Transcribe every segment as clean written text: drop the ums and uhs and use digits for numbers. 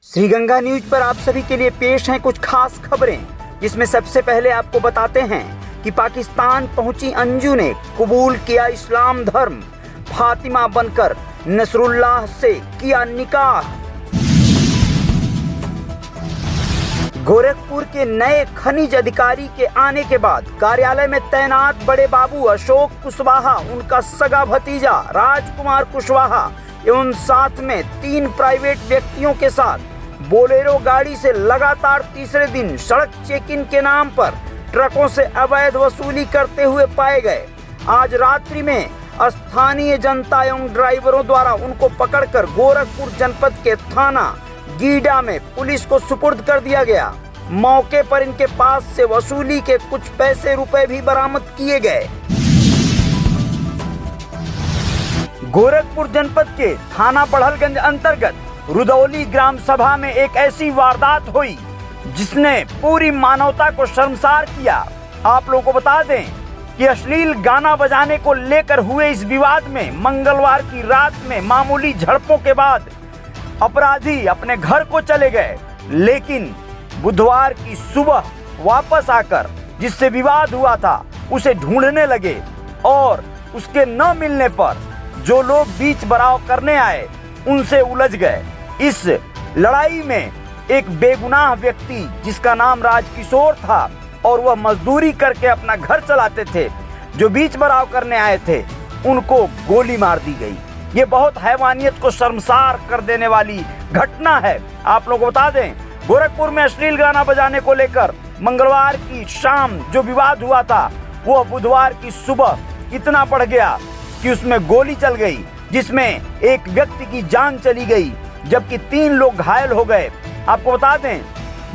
Shriganga news पर आप सभी के लिए पेश हैं कुछ खास खबरें, जिसमें सबसे पहले आपको बताते हैं कि पाकिस्तान पहुंची अंजू ने कबूल किया इस्लाम धर्म, फातिमा बनकर नसरुल्लाह से किया निकाह। गोरखपुर के नए खनिज अधिकारी के आने के बाद कार्यालय में तैनात बड़े बाबू अशोक कुशवाहा, उनका सगा भतीजा राजकुमार कुशवाहा एवं साथ में 3 प्राइवेट व्यक्तियों के साथ बोलेरो गाड़ी से लगातार तीसरे दिन सड़क चेकिंग के नाम पर ट्रकों से अवैध वसूली करते हुए पाए गए। आज रात्रि में स्थानीय जनता एवं ड्राइवरों द्वारा उनको पकड़कर गोरखपुर जनपद के थाना गीडा में पुलिस को सुपुर्द कर दिया गया। मौके पर इनके पास से वसूली के कुछ पैसे रुपए भी बरामद किए गए। गोरखपुर जनपद के थाना बड़हलगंज अंतर्गत रुदौली ग्राम सभा में एक ऐसी वारदात हुई जिसने पूरी मानवता को शर्मसार किया। आप लोगों को बता दें कि अश्लील गाना बजाने को लेकर हुए इस विवाद में मंगलवार की रात में मामूली झड़पों के बाद अपराधी अपने घर को चले गए, लेकिन बुधवार की सुबह वापस आकर जिससे विवाद हुआ था उसे ढूंढने लगे और उसके न मिलने पर जो लोग बीच बराव करने आए उनसे उलझ गए। इस लड़ाई में एक बेगुनाह व्यक्ति जिसका नाम राजकिशोर था और वह मजदूरी करके अपना घर चलाते थे, जो बीच बराव करने आए थे उनको गोली मार दी गई। ये बहुत हैवानियत को शर्मसार कर देने वाली घटना है। आप लोगों को बता दें, गोरखपुर में अश्लील गाना बजाने को लेकर मंगलवार की शाम जो विवाद हुआ था वह बुधवार की सुबह इतना बढ़ गया कि उसमें गोली चल गई, जिसमें एक व्यक्ति की जान चली गई जबकि 3 लोग घायल हो गए। आपको बता दें,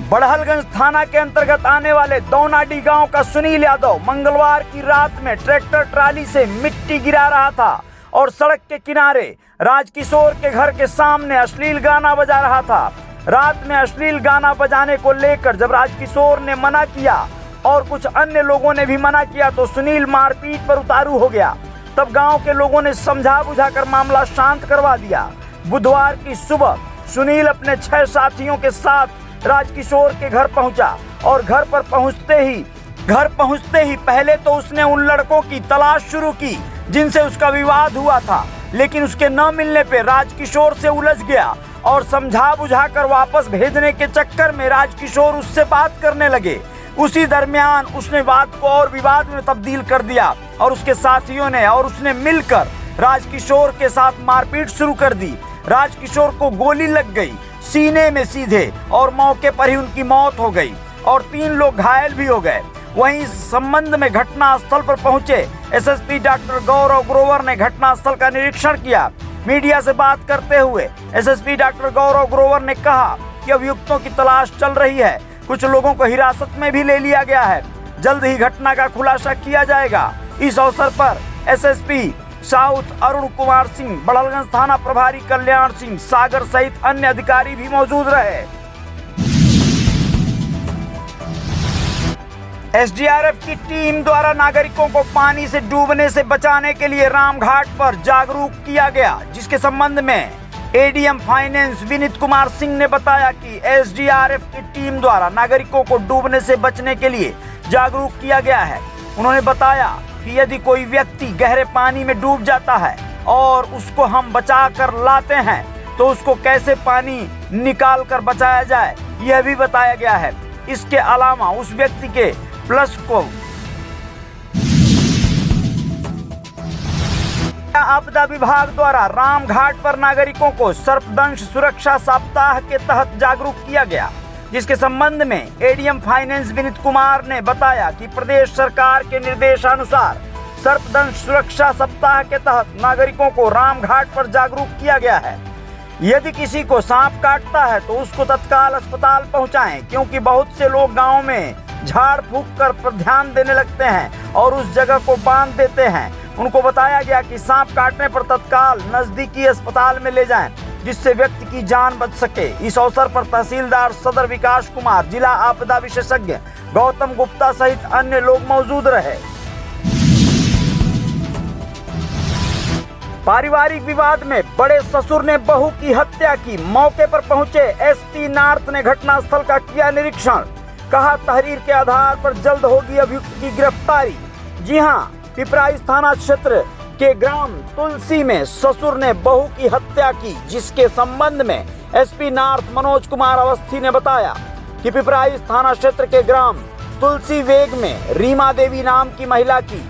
बड़हलगंज थाना के अंतर्गत आने वाले दौनाडी गांव का सुनील यादव मंगलवार की रात में ट्रैक्टर ट्राली से मिट्टी गिरा रहा था और सड़क के किनारे राजकिशोर के घर के सामने अश्लील गाना बजा रहा था। रात में अश्लील गाना बजाने को लेकर जब राजकिशोर ने मना किया और कुछ अन्य लोगों ने भी मना किया तो सुनील मारपीट पर उतारू हो गया। तब गांव के लोगों ने समझा बुझाकर मामला शांत करवा दिया। बुधवार की सुबह सुनील अपने 6 साथियों के साथ राजकिशोर के घर पहुंचा और घर पहुंचते ही पहले तो उसने उन लड़कों की तलाश शुरू की जिनसे उसका विवाद हुआ था, लेकिन उसके न मिलने पे राजकिशोर से उलझ गया और समझा बुझाकर वापस भेजने के चक्कर में राजकिशोर उससे बात करने लगे। उसी दरमियान उसने बात को और विवाद में तब्दील कर दिया और उसके साथियों ने और उसने मिलकर राजकिशोर के साथ मारपीट शुरू कर दी। राजकिशोर को गोली लग गई सीने में सीधे और मौके पर ही उनकी मौत हो गई और 3 लोग घायल भी हो गए। वहीं इस संबंध में घटना स्थल पर पहुंचे एसएसपी डॉक्टर गौरव ग्रोवर ने घटना स्थल का निरीक्षण किया। मीडिया से बात करते हुए एसएसपी डॉक्टर गौरव ग्रोवर ने कहा कि अभियुक्तों की तलाश चल रही है, कुछ लोगों को हिरासत में भी ले लिया गया है, जल्द ही घटना का खुलासा किया जाएगा। इस अवसर पर एसएसपी साउथ अरुण कुमार सिंह, बड़हलगंज थाना प्रभारी कल्याण सिंह सागर सहित अन्य अधिकारी भी मौजूद रहे। एसडीआरएफ की टीम द्वारा नागरिकों को पानी से डूबने से बचाने के लिए रामघाट पर जागरूक किया गया, जिसके संबंध में एडीएम फाइनेंस विनीत कुमार सिंह ने बताया कि एसडीआरएफ की टीम द्वारा नागरिकों को डूबने से बचने के लिए जागरूक किया गया है। उन्होंने बताया कि यदि कोई व्यक्ति गहरे पानी में डूब जाता है और उसको हम बचा कर लाते हैं तो उसको कैसे पानी निकाल कर बचाया जाए यह भी बताया गया है। इसके अलावा उस व्यक्ति के प्लस को आपदा विभाग द्वारा रामघाट पर नागरिकों को सर्पदंश सुरक्षा सप्ताह के तहत जागरूक किया गया, जिसके संबंध में एडीएम फाइनेंस विनीत कुमार ने बताया कि प्रदेश सरकार के निर्देशानुसार सर्पदंश सुरक्षा सप्ताह के तहत नागरिकों को रामघाट पर जागरूक किया गया है। यदि किसी को सांप काटता है तो उसको तत्काल अस्पताल पहुंचाएं, क्योंकि बहुत से लोग गांव में झाड़ फूंक पर ध्यान देने लगते हैं और उस जगह को बांध देते हैं। उनको बताया गया कि सांप काटने पर तत्काल नजदीकी अस्पताल में ले जाएं, जिससे व्यक्ति की जान बच सके। इस अवसर पर तहसीलदार सदर विकास कुमार, जिला आपदा विशेषज्ञ गौतम गुप्ता सहित अन्य लोग मौजूद रहे। पारिवारिक विवाद में बड़े ससुर ने बहू की हत्या की। मौके पर पहुंचे एसपी नॉर्थ ने घटनास्थल का किया निरीक्षण। कहा तहरीर के आधार पर जल्द होगी अभियुक्त की गिरफ्तारी। जी हां, पिपराइच थाना क्षेत्र के ग्राम तुलसी में ससुर ने बहू की हत्या की, जिसके संबंध में एसपी नॉर्थ मनोज कुमार अवस्थी ने बताया कि पिपराइच थाना क्षेत्र के ग्राम तुलसी वेग में रीमा देवी नाम की महिला की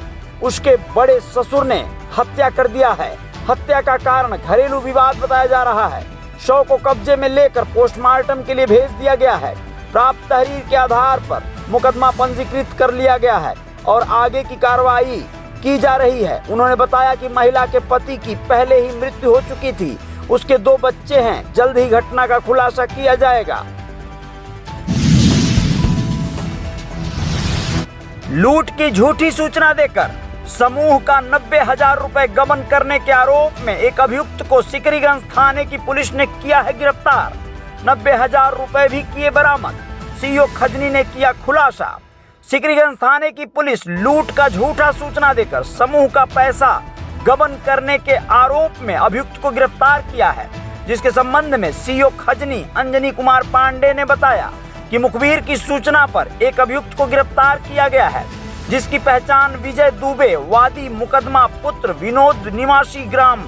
उसके बड़े ससुर ने हत्या कर दिया है। हत्या का कारण घरेलू विवाद बताया जा रहा है। शव को कब्जे में लेकर पोस्टमार्टम के लिए भेज दिया गया है। प्राप्त तहरीर के आधार पर मुकदमा पंजीकृत कर लिया गया है और आगे की कार्रवाई की जा रही है। उन्होंने बताया कि महिला के पति की पहले ही मृत्यु हो चुकी थी। उसके 2 बच्चे हैं। जल्द ही घटना का खुलासा किया जाएगा। लूट की झूठी सूचना देकर समूह का 90,000 रुपए गबन करने के आरोप में एक अभियुक्त को सिकरीगंज थाने की पुलिस ने किया है गिरफ्तार। 90,000 रुपए भी किए बरामद। सीओ खजनी ने किया खुलासा। सिकरीगंज थाने की पुलिस लूट का झूठा सूचना देकर समूह का पैसा गबन करने के आरोप में अभियुक्त को गिरफ्तार किया है, जिसके संबंध में सीओ खजनी अंजनी कुमार पांडे ने बताया कि मुखबिर की सूचना पर एक अभियुक्त को गिरफ्तार किया गया है, जिसकी पहचान विजय दुबे वादी मुकदमा पुत्र विनोद निवासी ग्राम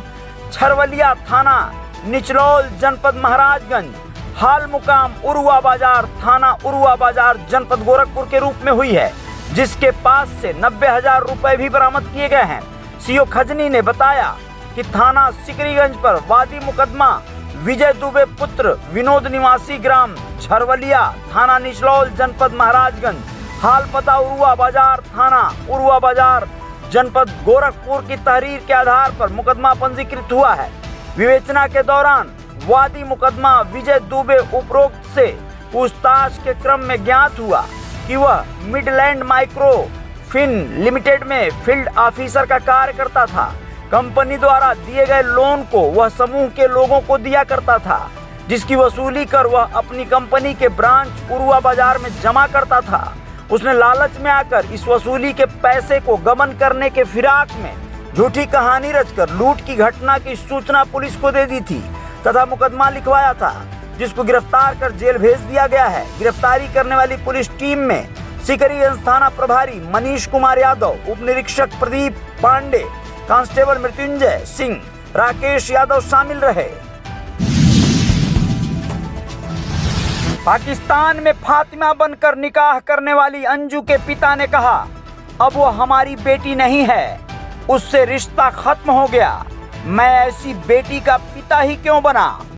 छरवलिया थाना निचलौल जनपद महाराजगंज हाल मुकाम उरुआ बाजार थाना उरुआ बाजार जनपद गोरखपुर के रूप में हुई है, जिसके पास से 90,000 रुपए भी बरामद किए गए हैं। सीओ खजनी ने बताया कि थाना सिकरीगंज पर वादी मुकदमा विजय दुबे पुत्र विनोद निवासी ग्राम छरवलिया थाना निचलौल जनपद महाराजगंज हाल पता उरुआ बाजार थाना उरुआ बाजार जनपद गोरखपुर की तहरीर के आधार पर मुकदमा पंजीकृत हुआ है। विवेचना के दौरान वादी मुकदमा विजय दुबे उपरोक्त से पूछताछ के क्रम में ज्ञात हुआ कि वह मिडलैंड माइक्रो फिन लिमिटेड में फील्ड ऑफिसर का कार्य करता था। कंपनी द्वारा दिए गए लोन को वह समूह के लोगों को दिया करता था, जिसकी वसूली कर वह अपनी कंपनी के ब्रांच उरुआ बाजार में जमा करता था। उसने लालच में आकर इस वसूली के पैसे को गबन करने के फिराक में झूठी कहानी रचकर लूट की घटना की सूचना पुलिस को दे दी थी तथा मुकदमा लिखवाया था, जिसको गिरफ्तार कर जेल भेज दिया गया है। गिरफ्तारी करने वाली पुलिस टीम में सिकरीगंज थाना प्रभारी मनीष कुमार यादव, उप निरीक्षक प्रदीप पांडे, कांस्टेबल मृत्युंजय सिंह, राकेश यादव शामिल रहे। पाकिस्तान में फातिमा बनकर निकाह करने वाली अंजू के पिता ने कहा, अब वो हमारी बेटी नहीं है, उससे रिश्ता खत्म हो गया। मैं ऐसी बेटी का पिता ही क्यों बना।